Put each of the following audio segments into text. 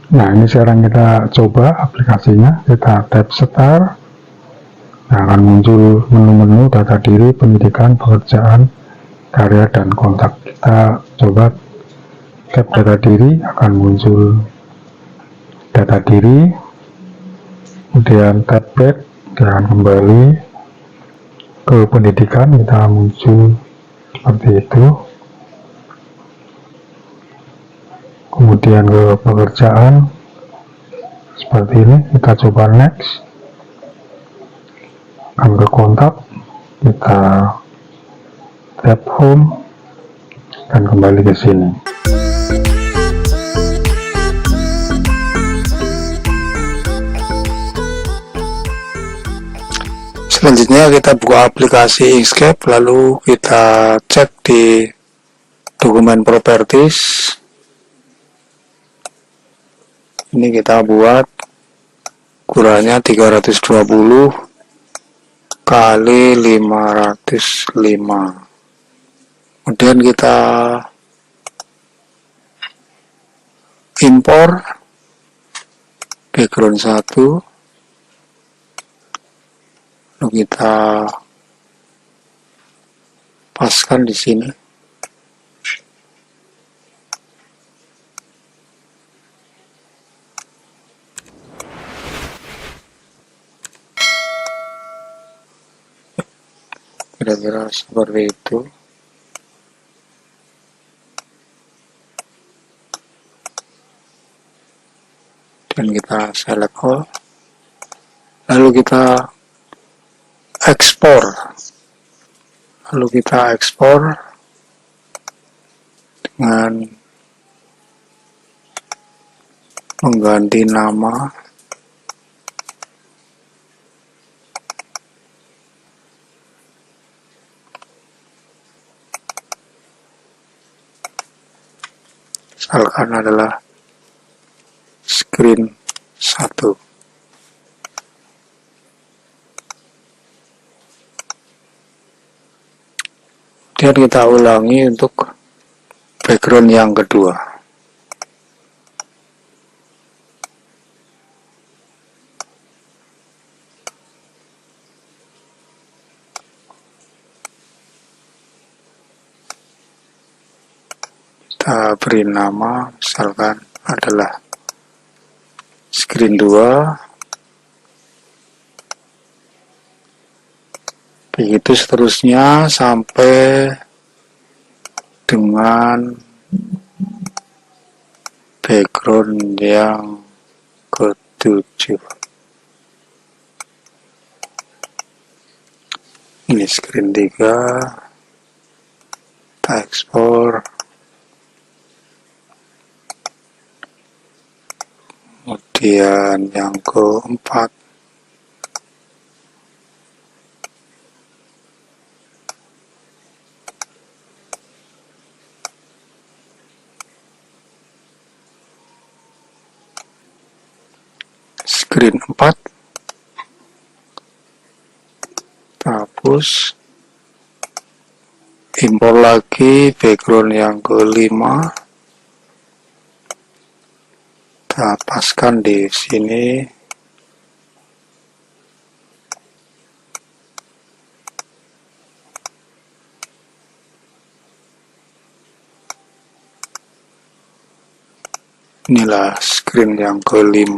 Nah, ini sekarang kita coba aplikasinya. Kita tap start. Nah, akan muncul menu-menu data diri, pendidikan, pekerjaan, karya, dan kontak. Kita coba tap data diri, akan muncul data diri. Kemudian tap back, dan kembali ke pendidikan, kita muncul seperti itu. Kemudian ke pekerjaan seperti ini, kita coba next. Akan ke kontak, kita tap home dan kembali ke sini. Selanjutnya kita buka aplikasi Inkscape, lalu kita cek di dokumen properties. Ini kita buat ukurannya 320 kali 505. Kemudian kita impor background 1, lalu kita paskan di sini. Kira-kira seperti itu. Dan kita select all, lalu kita ekspor, dengan mengganti nama misalkan adalah screen 1. Kemudian kita ulangi untuk background yang kedua. Kita beri nama misalkan adalah screen 2. Begitu seterusnya sampai dengan background yang ke-7. Ini screen 3. Kita ekspor. Kemudian yang ke-4. Screen 4. Hapus. Impor lagi background yang ke-5. Kita paskan di sini. Inilah screen yang ke-5.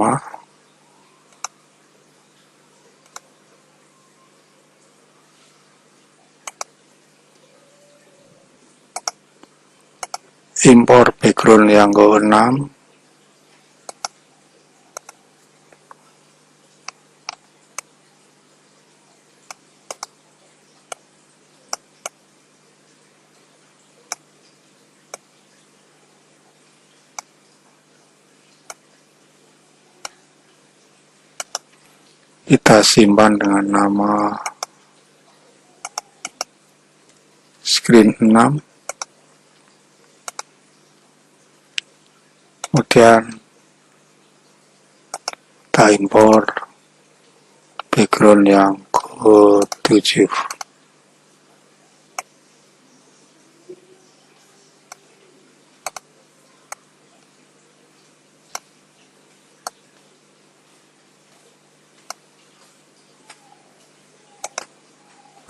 Impor background yang ke-6. Kita simpan dengan nama screen 6. Kemudian kita impor background yang ke-7.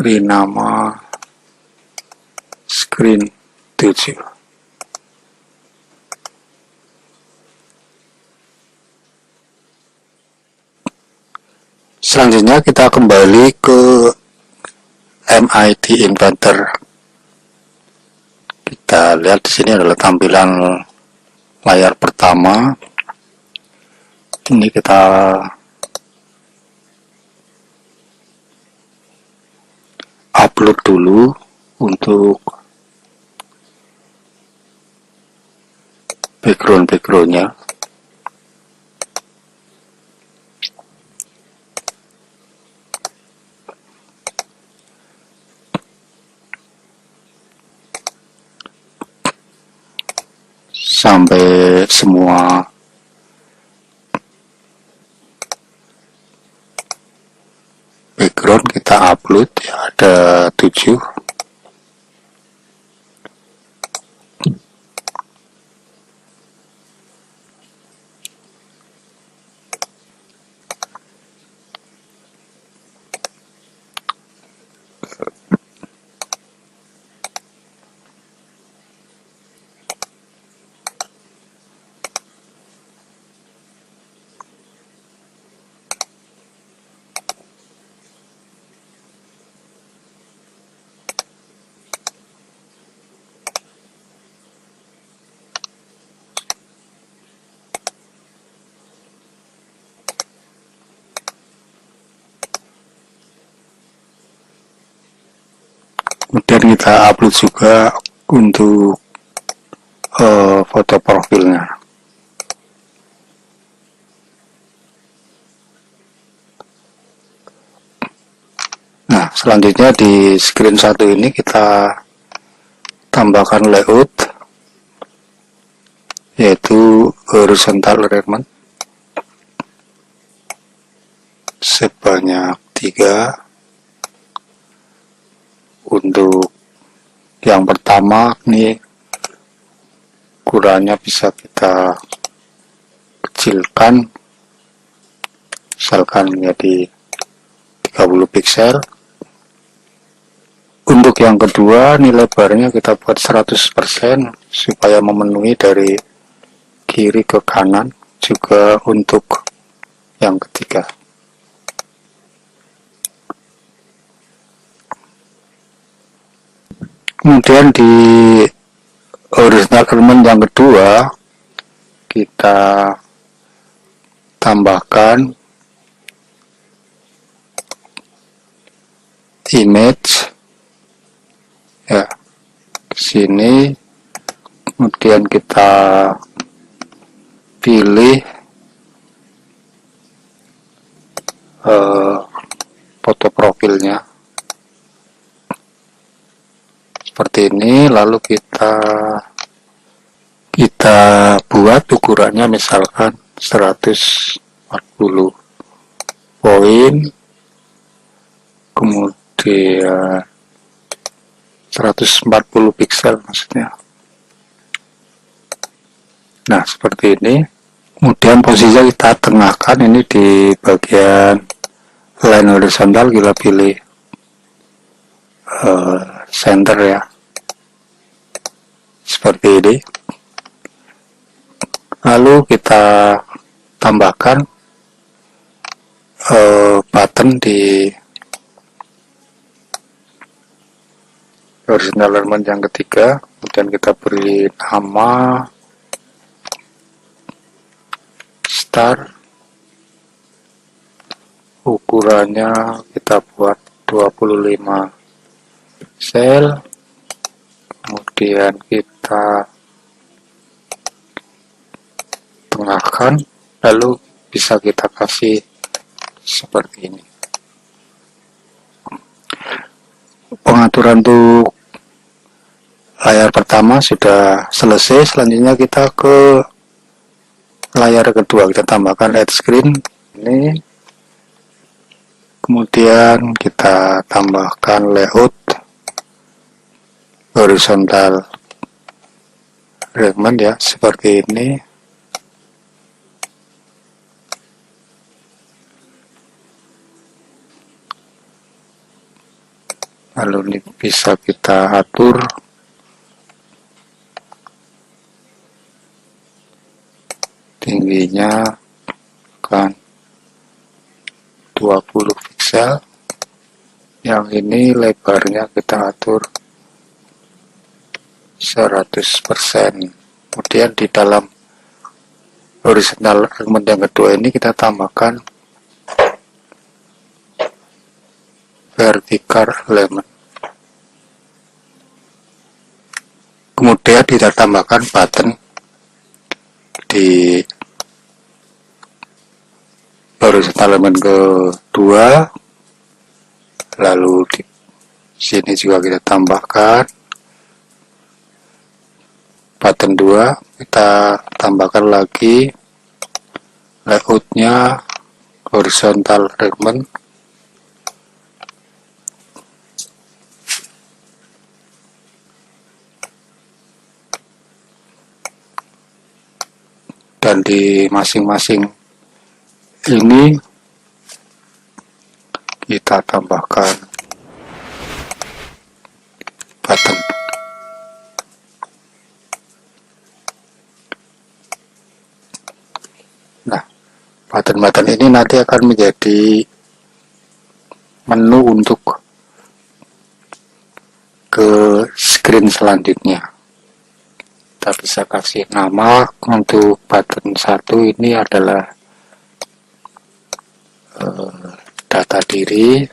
beri nama screen 7. Selanjutnya kita kembali ke MIT Inventor. Kita lihat di sini adalah tampilan layar pertama. Ini kita upload dulu untuk background-nya. Sampai semua background kita upload, ya, ada 7. Kemudian kita upload juga untuk foto profilnya. Nah, selanjutnya di screen 1 ini kita tambahkan layout, yaitu horizontal alignment sebanyak 3. Untuk yang pertama ini ukurannya bisa kita kecilkan, misalkan menjadi 30 pixel. Untuk yang kedua, ini lebarnya kita buat 100% supaya memenuhi dari kiri ke kanan. Juga untuk yang ketiga. Kemudian di horizontal element yang kedua, kita tambahkan image, ya, ke sini. Kemudian kita pilih foto profilnya seperti ini, lalu kita buat ukurannya misalkan 140 poin, kemudian 140 pixel maksudnya. Nah, seperti ini. Kemudian posisinya kita tengahkan ini di bagian line horizontal, kita pilih center, ya, seperti ini. Lalu kita tambahkan button di horizontal element yang ketiga. Kemudian kita beri nama start, ukurannya kita buat 25 sel, kemudian kita tengahkan, lalu bisa kita kasih seperti ini. Pengaturan untuk layar pertama sudah selesai. Selanjutnya kita ke layar kedua, kita tambahkan add screen ini, kemudian kita tambahkan layout horizontal alignment, ya, seperti ini. Lalu ini bisa kita atur tingginya kan 20 pixel. Yang ini lebarnya kita atur 100%. Kemudian di dalam horizontal element yang kedua ini kita tambahkan vertical element. Kemudian kita tambahkan button di horizontal element kedua. Lalu di sini juga kita tambahkan button 2, kita tambahkan lagi layoutnya horizontal element. Dan di masing-masing ini kita tambahkan button. Nah, button-button ini nanti akan menjadi menu untuk ke screen selanjutnya. Kita bisa kasih nama untuk button 1 ini adalah data diri.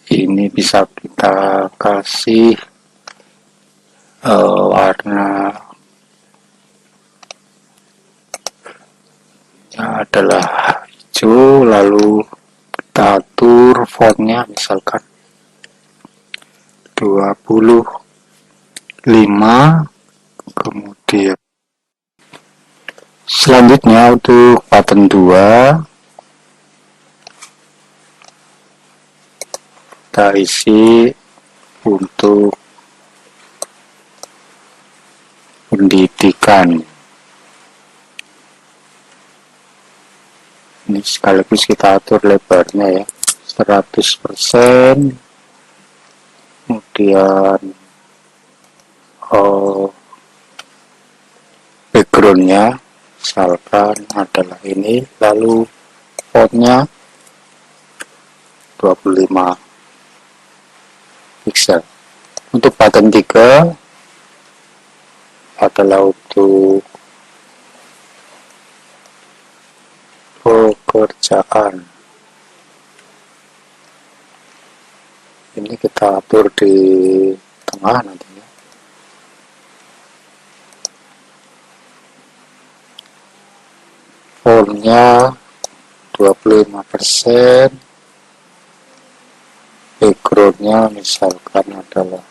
Ini bisa kita kasih warna adalah hijau, lalu kita atur fontnya misalkan 25, kemudian selanjutnya untuk button 2 kita isi untuk pendidikan. Ini sekaligus kita atur lebarnya ya 100%. Kemudian backgroundnya misalkan adalah ini, lalu fontnya 25 pixel. Untuk button 3 adalah untuk pekerjaan. Ini kita atur di tengah nantinya. Fontnya 25%. Backgroundnya misalkan adalah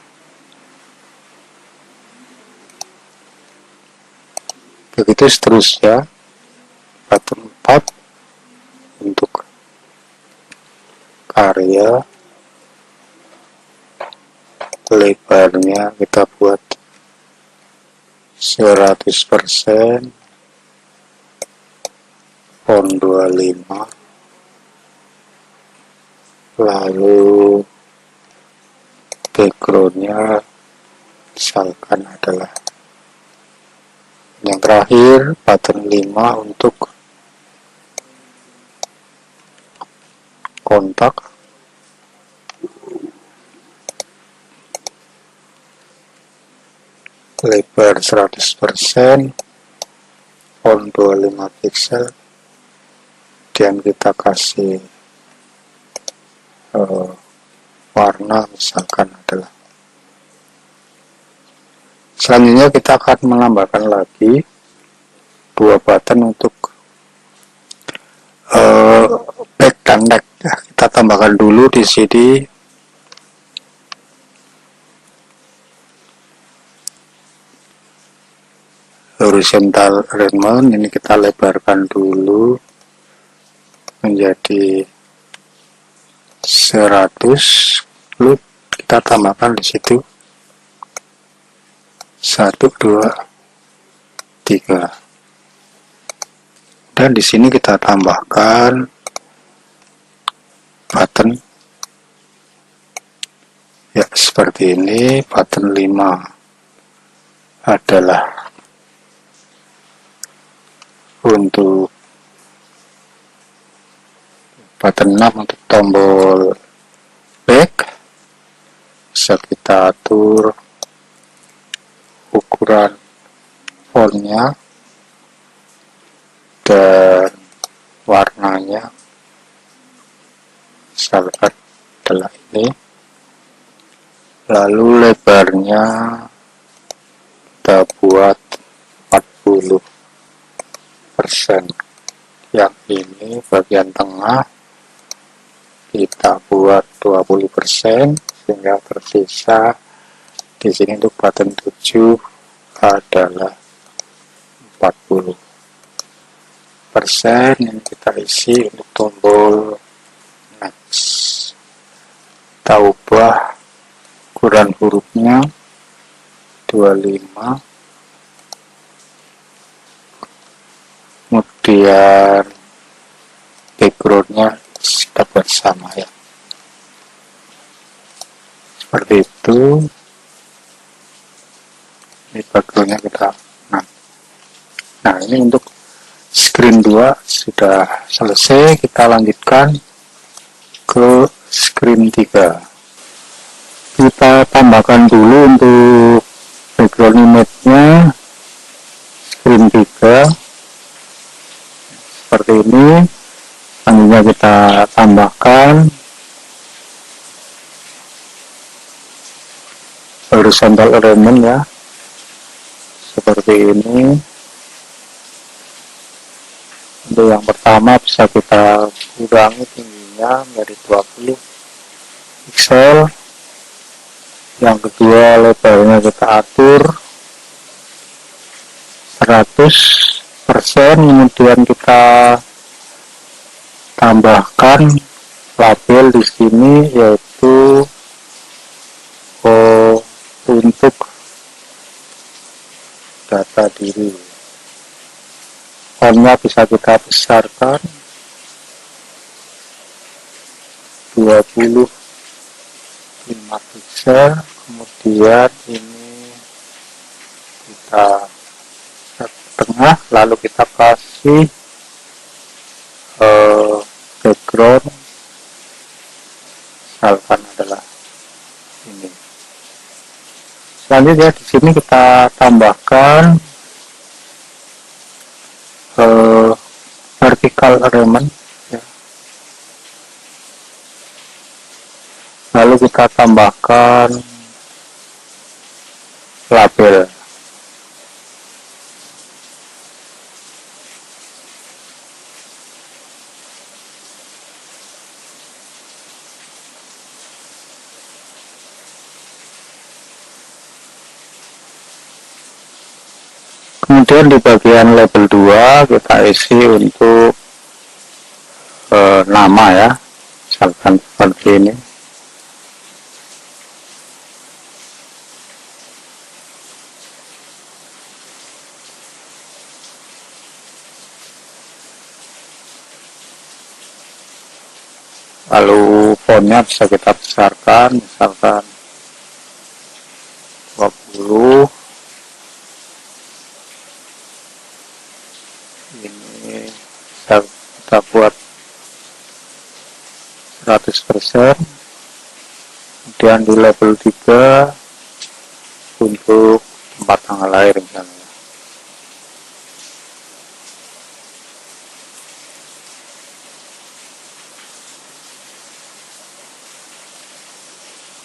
begitu seterusnya. Button 4 untuk karya, lebarnya kita buat 100%, font 25, lalu backgroundnya misalkan adalah yang terakhir button 5 untuk kontak, lebar 100%, font 25 pixel, dan kita kasih warna misalkan adalah. Selanjutnya kita akan menambahkan lagi 2 button untuk back dan neck. Kita tambahkan dulu di sini horizontal alignment. Ini kita lebarkan dulu menjadi 100, lalu kita tambahkan di situ 1, 2, 3, dan di sini kita tambahkan button ya seperti ini. Button 5 adalah untuk button 6 untuk tombol back. Bisa kita atur ukuran fontnya dan warnanya. Misalkan adalah ini. Lalu lebarnya kita buat 40%. Yang ini bagian tengah kita buat 20%, sehingga tersisa di sini untuk button 7 adalah 40%. Ini kita isi untuk tombol next. Kita ubah ukuran hurufnya 25, kemudian backgroundnya kita buat sama ya, seperti itu. Ini backgroundnya kita nah ini untuk screen 2 sudah selesai. Kita lanjutkan ke screen 3. Kita tambahkan dulu untuk background image-nya screen 3 seperti ini. Selanjutnya kita tambahkan horizontal element ya, seperti ini. Untuk yang pertama bisa kita kurangi tingginya menjadi 20 pixel. Yang kedua lebarnya kita atur 100%, kemudian kita tambahkan label di sini yaitu untuk data diri. Fontnya bisa kita besarkan 25 pixel. Kemudian ini kita set tengah, lalu kita kasih background, misalkan adalah ini. Selanjutnya di sini kita tambahkan vertical element ya. Lalu kita tambahkan label. Kemudian di bagian label 2 kita isi untuk nama ya, misalkan seperti ini. Lalu fontnya bisa kita besarkan, misalkan 20. Ini bisa kita buat 100%. Kemudian di level 3 untuk tempat tanggal lahir misalnya.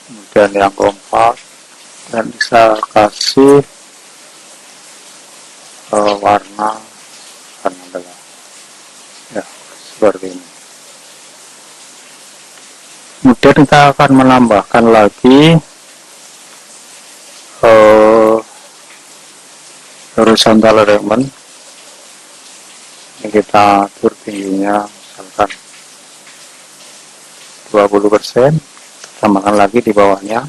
Kemudian yang kompak, dan bisa kasih warna adalah ya seperti ini. Kemudian kita akan menambahkan lagi horizontal element. Ini kita atur tingginya misalkan 20%. Tambahkan lagi di bawahnya,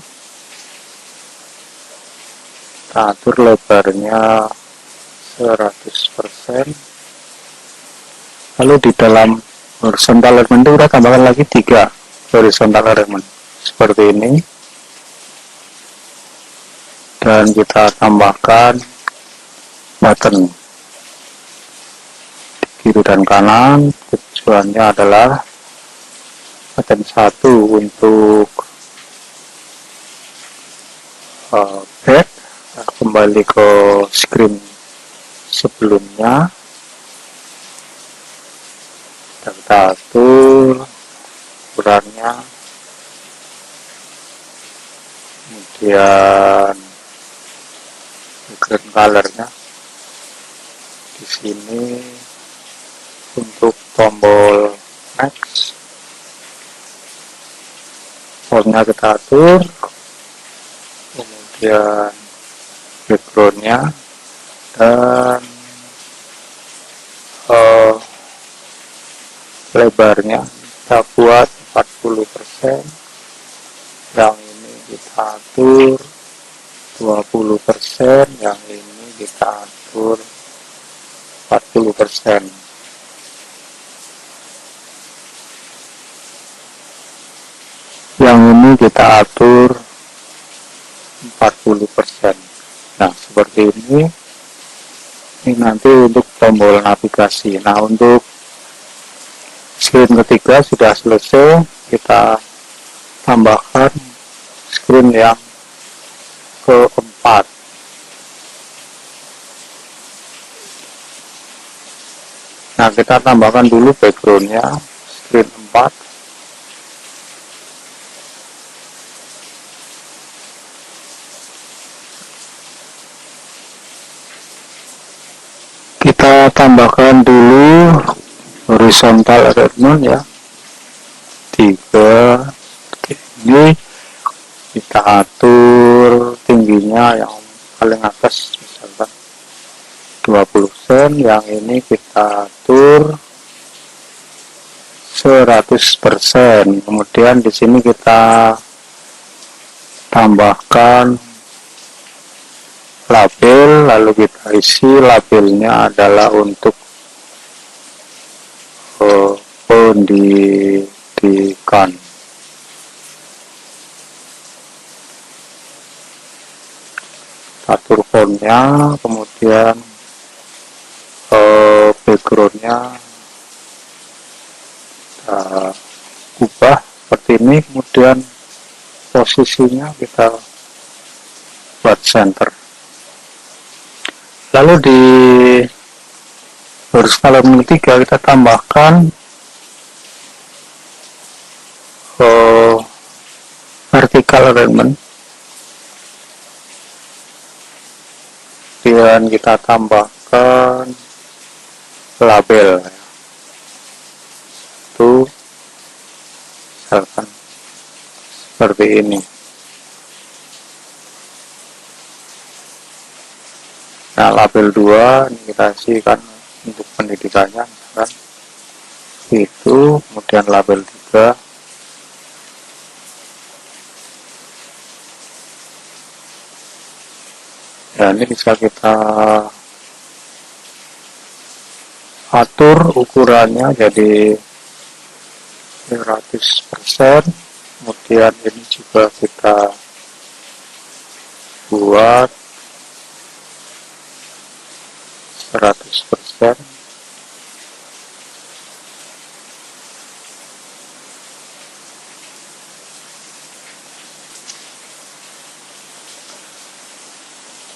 kita atur lebarnya 100%. Lalu di dalam horizontal element itu kita tambahkan lagi 3 horizontal alignment seperti ini, dan kita tambahkan button di kiri dan kanan. Tujuannya adalah button 1 untuk back, kembali ke screen sebelumnya, dan kita atur ukurannya, kemudian background colornya di sini. Untuk tombol next, fontnya kita atur, kemudian backgroundnya, dan lebarnya kita buat 40%, yang ini kita atur 20%, yang ini kita atur 40%. Yang ini kita atur 40%. Nah, seperti ini. Ini nanti untuk tombol navigasi. Nah, untuk screen ketiga sudah selesai. Kita tambahkan screen yang keempat. Nah, kita tambahkan dulu backgroundnya, screen 4. Kita tambahkan dulu horizontal alignment ya, 3. Ini kita atur tingginya yang paling atas misalkan 20%, yang ini kita atur 100%. Kemudian di sini kita tambahkan label, lalu kita isi labelnya adalah untuk pendidikan. Atur fontnya, kemudian backgroundnya kita ubah seperti ini, kemudian posisinya kita buat center. Lalu di horizontal alignment 3 kita tambahkan vertical alignment, dan kita tambahkan label itu misalkan seperti ini. Nah, label 2 ini kita isikan untuk pendidikannya kan itu, kemudian label 3 dan ini bisa kita atur ukurannya jadi 100%. Kemudian ini juga kita buat 100%.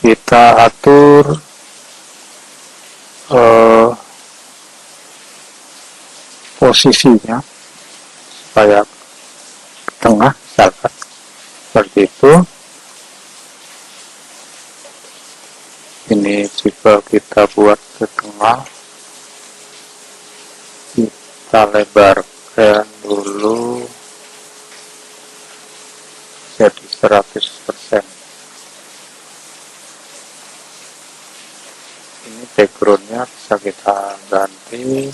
Kita atur posisinya supaya ke tengah misalkan seperti itu. Ini juga kita buat ke tengah, kita lebarkan dulu jadi 100%. Ini backgroundnya bisa kita ganti.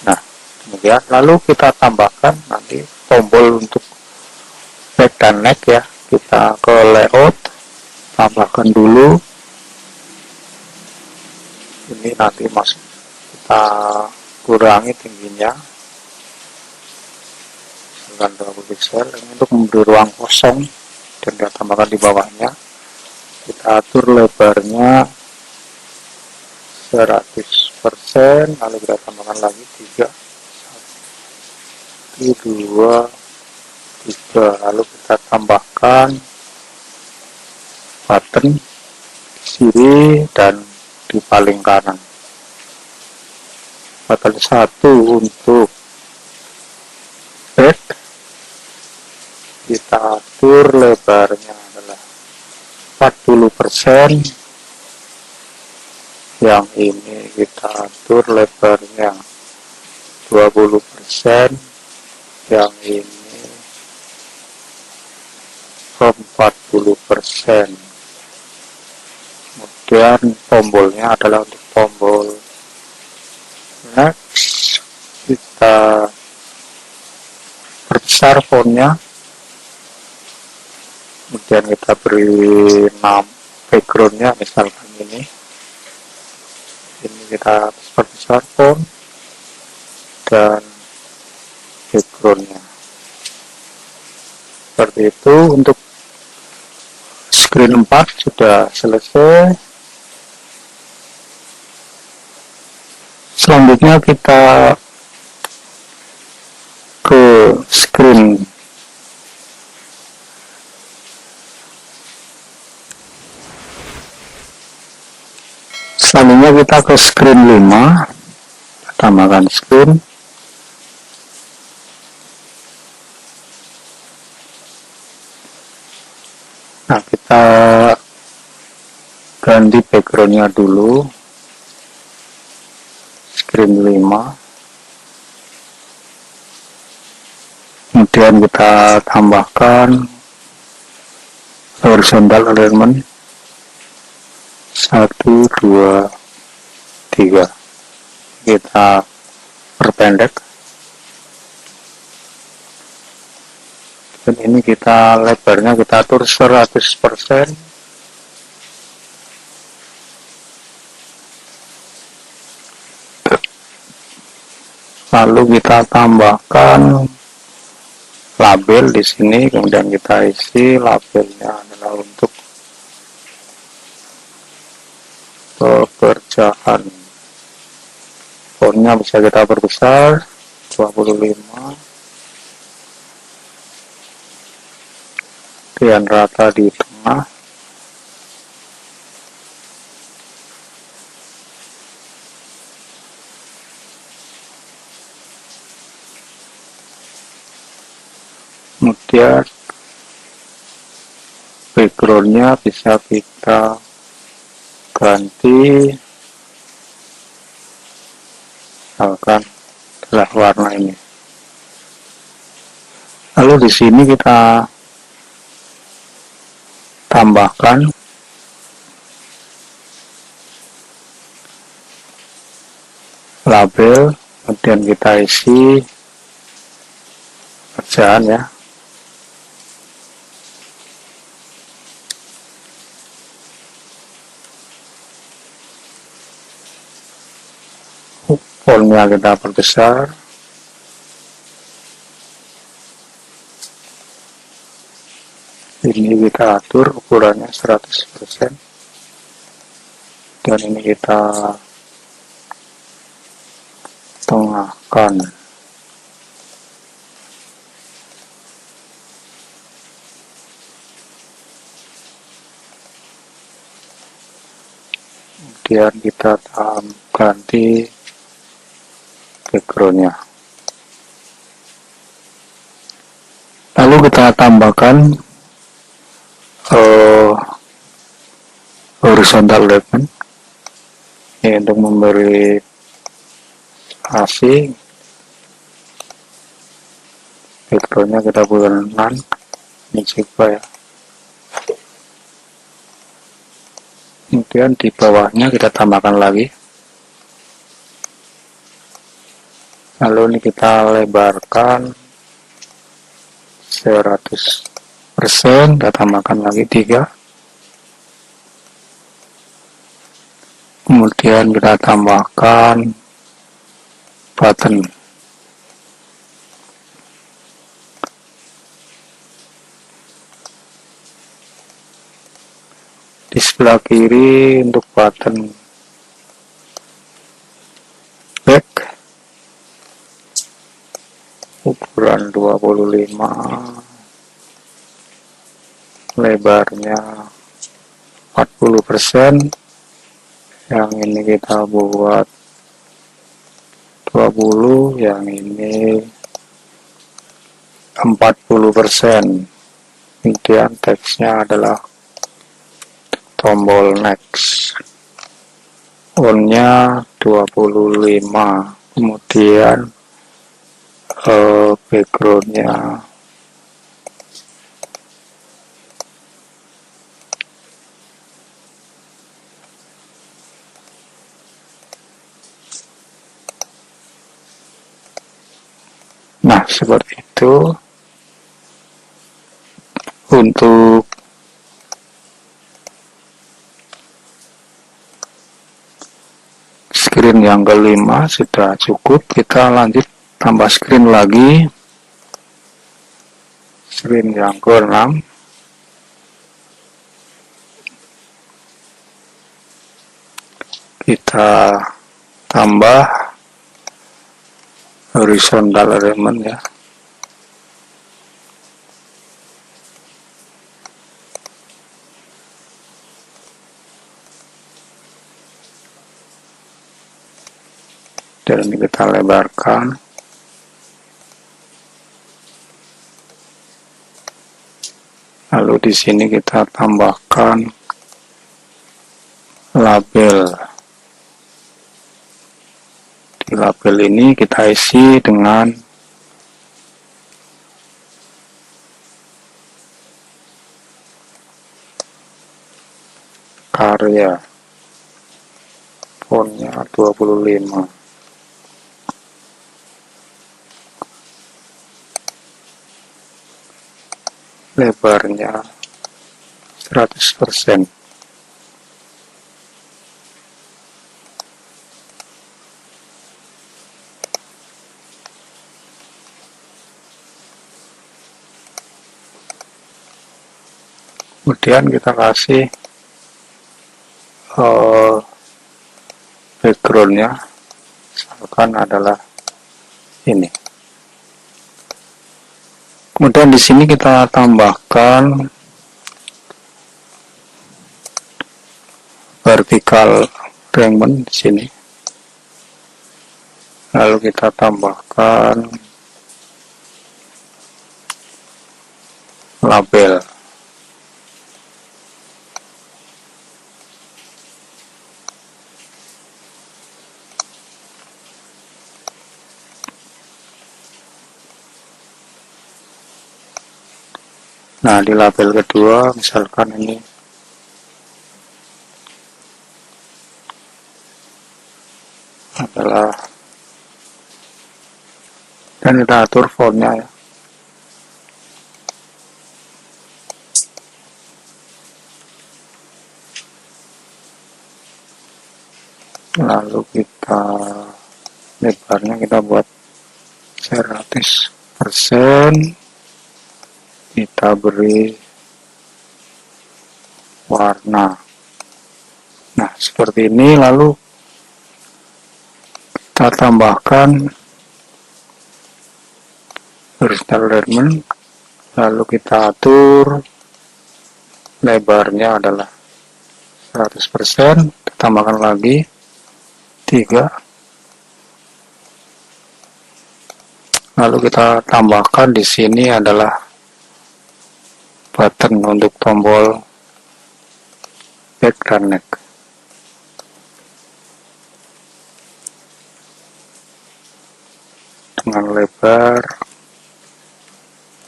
Nah, kemudian lalu kita tambahkan nanti tombol untuk back dan neck ya. Kita ke layout, tambahkan dulu. Ini nanti masuk kita kurangi tingginya 20 pixel. Ini untuk memberi ruang kosong dan kita tambahkan di bawahnya. Kita atur lebarnya 100%, lalu kita tambahkan lagi 3, 1, 2, 3, lalu kita tambahkan button di kiri dan di paling kanan. Button 1 untuk back, kita atur lebarnya adalah 40%, yang ini kita atur lebarnya 20%, yang ini 40%. Kemudian tombolnya adalah untuk tombol next, kita perbesar fontnya, kemudian kita beri nama backgroundnya, misalkan ini kita perbesar font dan backgroundnya. Seperti itu untuk screen 4 sudah selesai. Selanjutnya kita ke screen selanjutnya kita ke screen 5, tambahkan screen. Nah, kita ganti backgroundnya dulu, screen 5, kemudian kita tambahkan horizontal alignment 1, 2, 3, kita perpendek, dan ini kita lebarnya kita atur 100%, lalu kita tambahkan label di sini, kemudian kita isi labelnya adalah untuk pekerjaan. Fontnya bisa kita perbesar 25, kemudian rata di tengah, kemudian backgroundnya bisa kita ganti, misalkan adalah warna ini. Lalu di sini kita tambahkan label, kemudian kita isi pekerjaan ya. Fontnya kita perbesar, ini kita atur ukurannya 100%, dan ini kita tengahkan. Kemudian kita ganti backgroundnya. Lalu kita tambahkan horizontal alignment ini untuk memberi spasi. Backgroundnya kita gunakan ini juga ya. Kemudian di bawahnya kita tambahkan lagi. Lalu ini kita lebarkan 100%, kita tambahkan lagi 3. Kemudian kita tambahkan button. Di sebelah kiri untuk button back, ukuran 25, lebarnya 40%. Yang ini kita buat 20, yang ini 40%. Kemudian teksnya adalah tombol next, on-nya 25, kemudian background-nya nah seperti itu. Untuk screen yang kelima sudah cukup, kita lanjut tambah screen lagi. Screen yang ke-6, kita tambah horizontal element ya. Dan ini kita lebarkan. Lalu di sini kita tambahkan label. Di label ini kita isi dengan karya. Fontnya 25. Lebarnya 100%. Kemudian kita kasih backgroundnya, misalkan adalah ini. Kemudian di sini kita tambahkan vertical alignment di sini. Lalu kita tambahkan label. Nah, di label kedua misalkan ini adalah, dan kita atur fontnya ya. Lalu kita lebarnya kita buat 100%. Kita beri warna. Nah, seperti ini. Lalu kita tambahkan horizontal alignment. Lalu kita atur lebarnya adalah 100%. Kita tambahkan lagi 3. Lalu kita tambahkan di sini adalah button untuk tombol back dan neck. Dengan lebar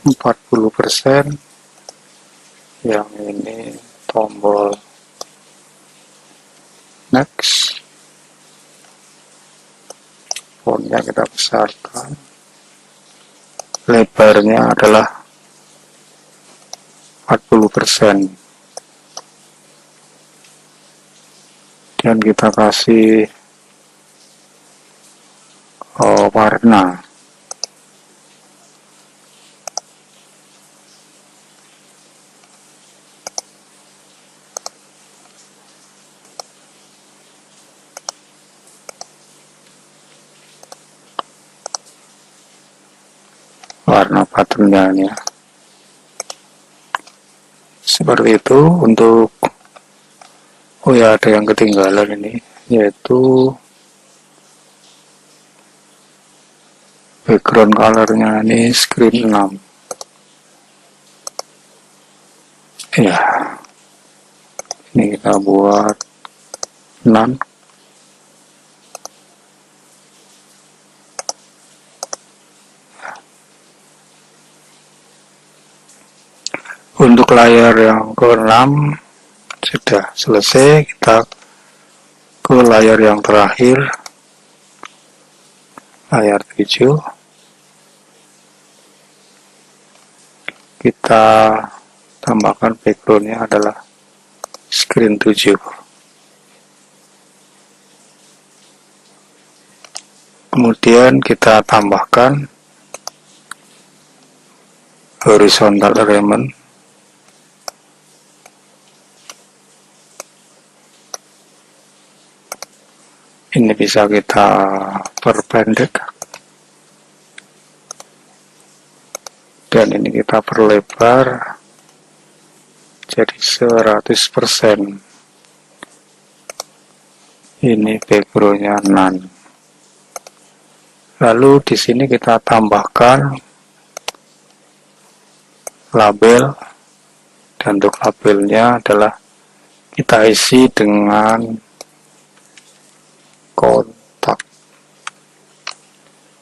40%. Yang ini tombol next. Fontnya kita besarkan. Lebarnya adalah 40%. Dan kita kasih warna. Warna patternnya ya. Seperti itu untuk, oh ya ada yang ketinggalan ini, yaitu background colornya ini screen 6 ya. Ini kita buat 6. Untuk layar yang ke-6 sudah selesai, kita ke layar yang terakhir, layar 7. Kita tambahkan backgroundnya adalah screen 7. Kemudian kita tambahkan horizontal element. Ini bisa kita perpendek dan ini kita perlebar jadi 100%. Ini backgroundnya none. Lalu di sini kita tambahkan label, dan untuk labelnya adalah kita isi dengan kontak.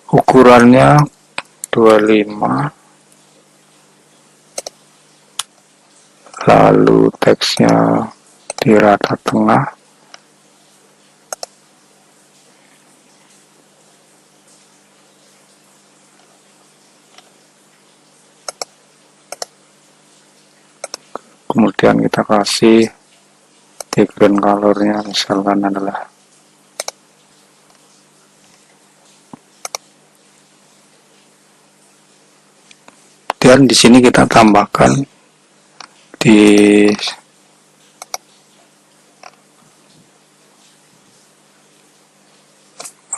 Ukurannya 25. Lalu teksnya di rata tengah. Kemudian kita kasih background colornya misalkan adalah dan di sini kita tambahkan di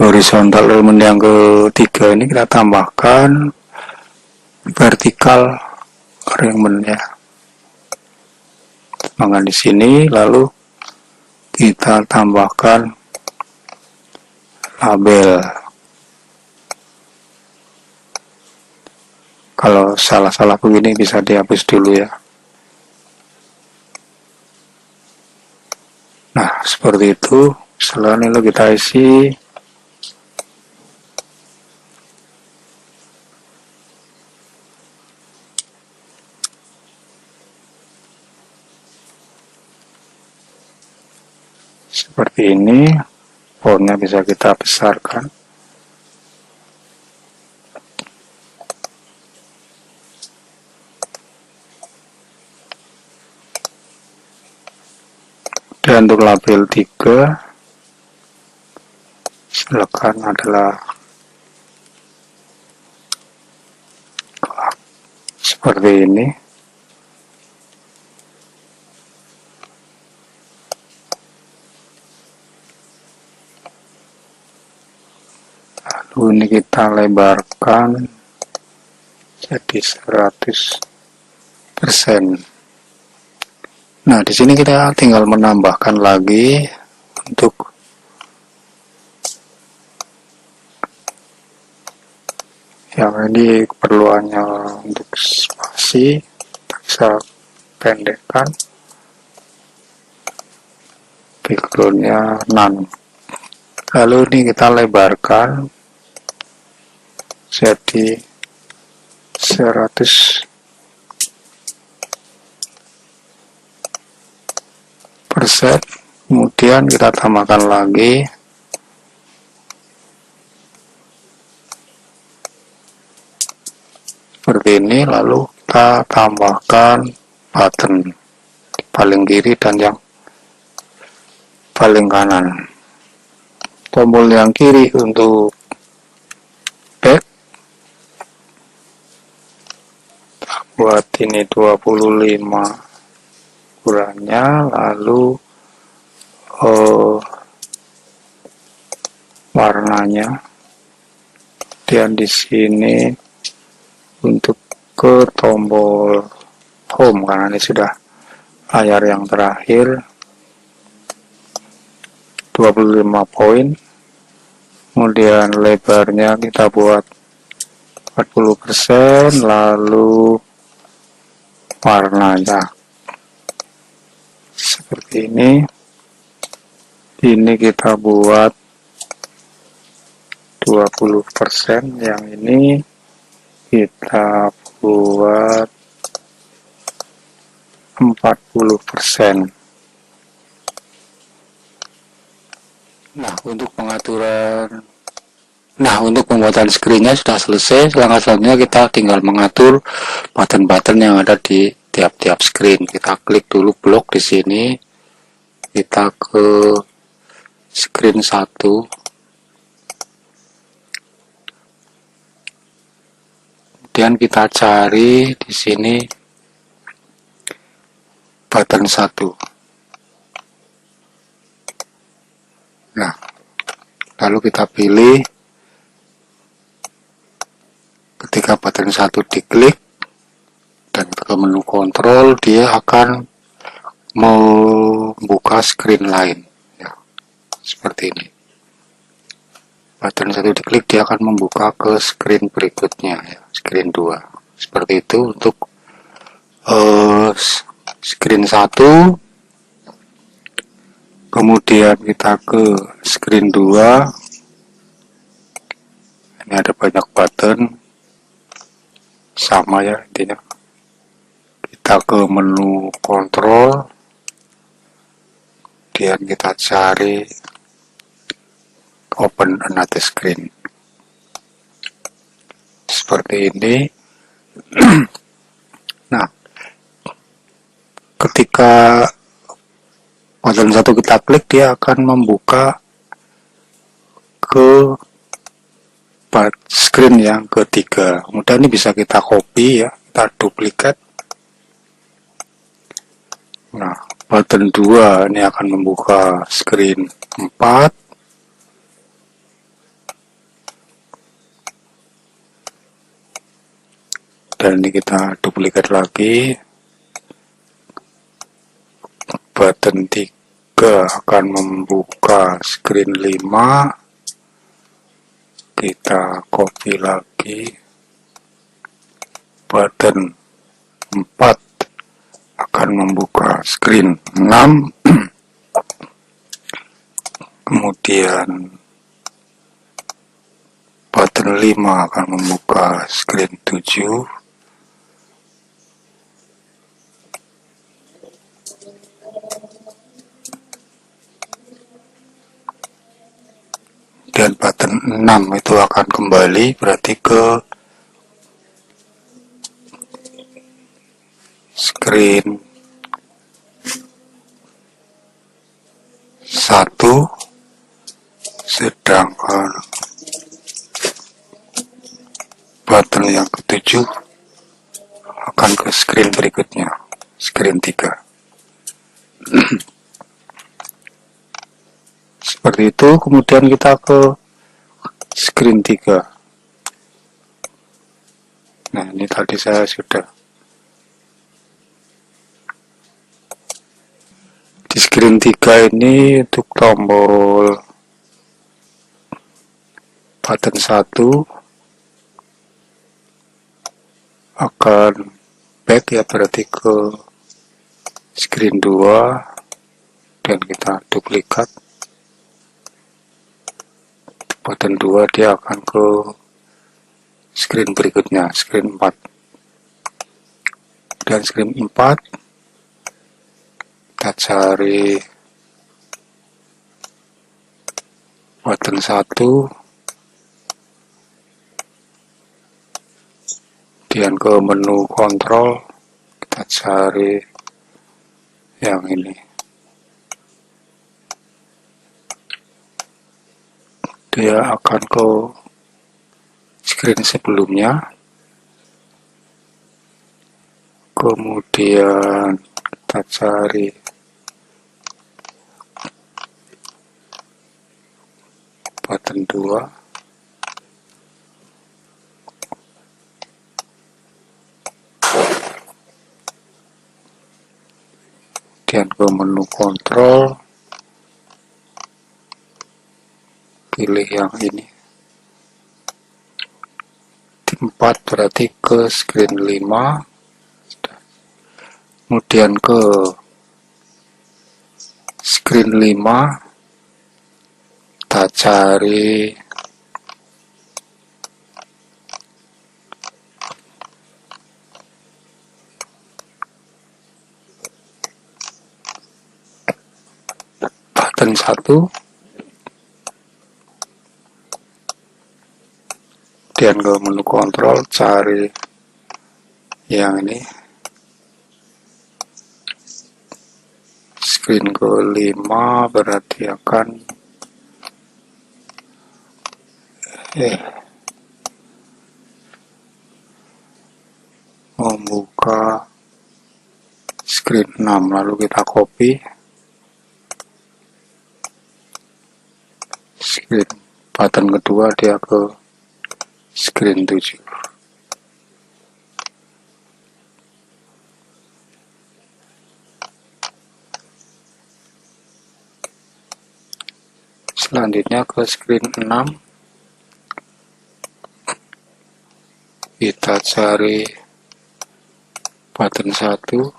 horizontal element yang ketiga ini kita tambahkan vertikal element ya. Tambahkan di sini, lalu kita tambahkan label. Kalau salah-salah begini bisa dihapus dulu ya. Nah, seperti itu. Setelah ini kita isi. Seperti ini. Fontnya bisa kita besarkan. Dan untuk label 3 silakan adalah seperti ini. Lalu ini kita lebarkan jadi 100%. Nah, di sini kita tinggal menambahkan lagi untuk yang ini keperluannya untuk spasi, kita bisa pendekkan backgroundnya none. Lalu ini kita lebarkan jadi 100%. Kemudian kita tambahkan lagi seperti ini, lalu kita tambahkan button di paling kiri dan yang paling kanan. Tombol yang kiri untuk buat ini 25 ukurannya, lalu warnanya. Dan di sini untuk ke tombol home, karena ini sudah layar yang terakhir, 25 poin. Kemudian lebarnya kita buat 40%, lalu warnanya seperti ini. Ini kita buat 20%, yang ini kita buat 40%. Untuk pembuatan screennya sudah selesai. Langkah selanjutnya kita tinggal mengatur button-button yang ada di tiap-tiap screen. Kita klik dulu blok di sini. Kita ke screen 1. Kemudian kita cari di sini button 1. Nah, lalu kita pilih. Ketika button 1 diklik dan ke menu kontrol, dia akan membuka screen lain, ya, seperti ini. Button 1 diklik, dia akan membuka ke screen berikutnya, ya, screen 2. Seperti itu untuk screen 1. Kemudian kita ke screen 2. Ini ada banyak button, sama ya intinya. Kita ke menu kontrol, kemudian kita cari open another screen seperti ini. Nah, ketika button 1 kita klik, dia akan membuka ke screen yang ketiga. Kemudian ini bisa kita copy, ya, kita duplikat. Nah, button 2 ini akan membuka screen 4. Dan ini kita duplikat lagi. Button 3 akan membuka screen 5. Kita copy lagi. Button 4 akan membuka screen 6. Kemudian button 5 akan membuka screen 7. Dan button 6 itu akan kembali, berarti ke screen 1, sedangkan button yang ke-7 akan ke screen berikutnya, screen 3. Seperti itu. Kemudian kita ke screen 3. Nah, ini tadi saya sudah di screen 3 ini. Untuk tombol button 1 akan back, ya, berarti ke screen 2, dan kita duplikat. Button 2 dia akan ke screen berikutnya, screen 4. Dan screen 4 kita cari button 1, kemudian ke menu kontrol, kita cari yang ini. Dia akan ke screen sebelumnya. kemudian kita cari button 2, kemudian ke menu kontrol, pilih yang ini, 4 berarti ke screen 5, kemudian ke screen 5 kita cari button 1, kemudian ke menu kontrol cari yang ini, screen ke 5 berarti akan membuka screen 6, lalu kita copy screen button kedua, dia ke screen 7. Selanjutnya ke screen 6, kita cari button 1,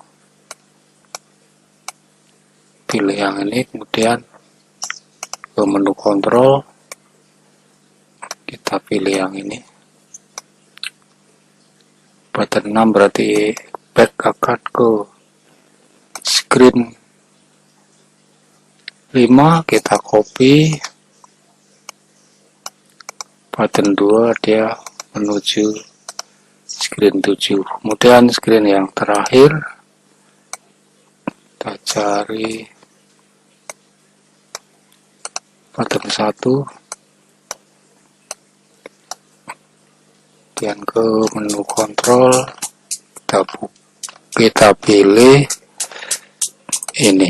pilih yang ini, kemudian ke menu kontrol kita pilih yang ini, button 6 berarti back akan ke screen 5, kita copy button 2, dia menuju screen 7. Kemudian screen yang terakhir kita cari button 1, kemudian ke menu kontrol kita pilih ini,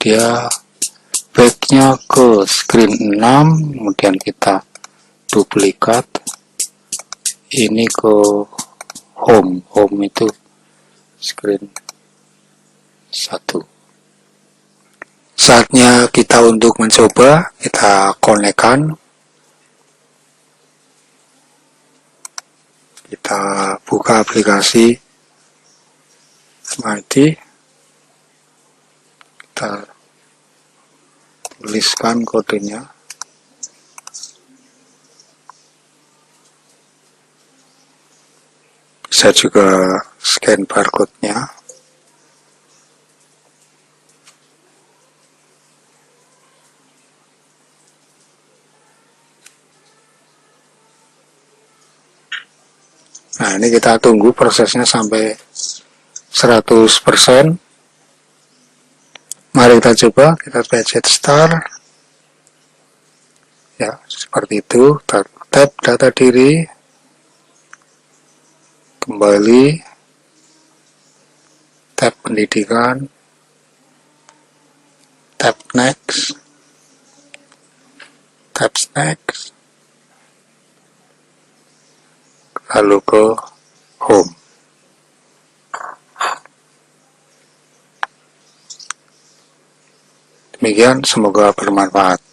dia backnya ke screen 6, kemudian kita duplikat ini ke home itu screen 1. Saatnya kita untuk mencoba, kita konekkan, kita buka aplikasi Smarty, kita tuliskan kodenya, bisa juga scan barcode-nya. Nah, ini kita tunggu prosesnya sampai 100%. Mari kita coba, kita pencet start. Ya, seperti itu. Tap data diri, kembali, tap pendidikan, tap next, tap next, lalu ke home. Demikian, semoga bermanfaat.